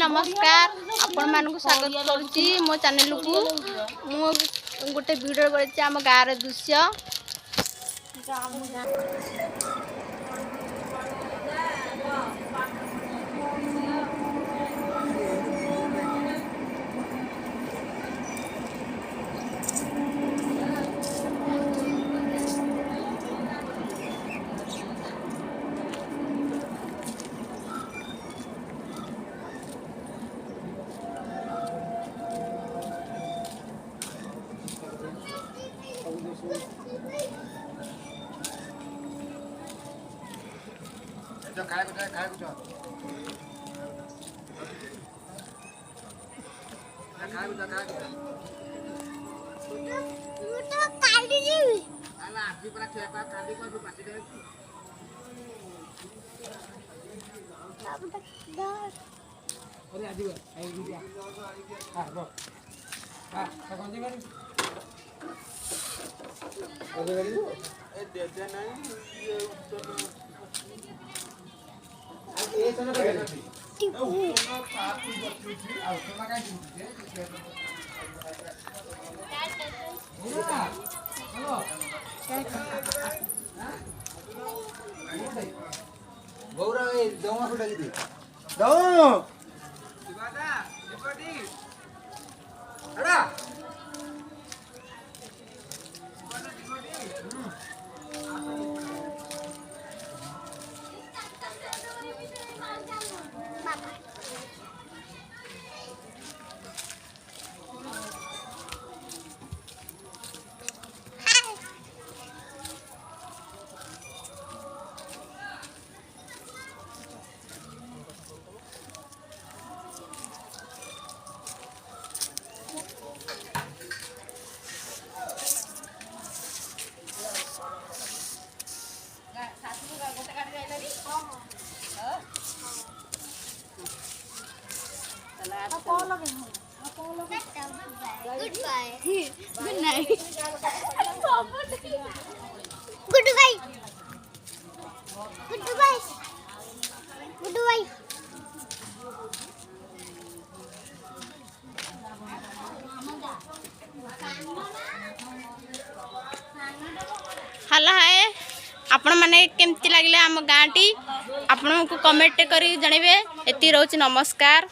नमस्कार आपण मानक स्वागत करुच्ची मो चैनल को मु गोटे वीडियो बन आम गाँव दृश्य खाए कुछ खाए कुछ काली जी आला आदमी परा खेपा काली को पासी दे अरे आदि आई दिया हां रो हां कौन जी गाड़ी अरे गाड़ी ए दे दे नहीं ये उत्तर ये चलो के उत्तर पापी बच्ची थी और तो लगा दी गौरा ए दवा फटा दी दवा दिवादा एपटी अड़ा Goodbye. Good night. Goodbye. Goodbye. Goodbye. हला है आपण माने केमती लागले आम गाँटी आपण को कमेंट करी जणेबे एति रोच नमस्कार।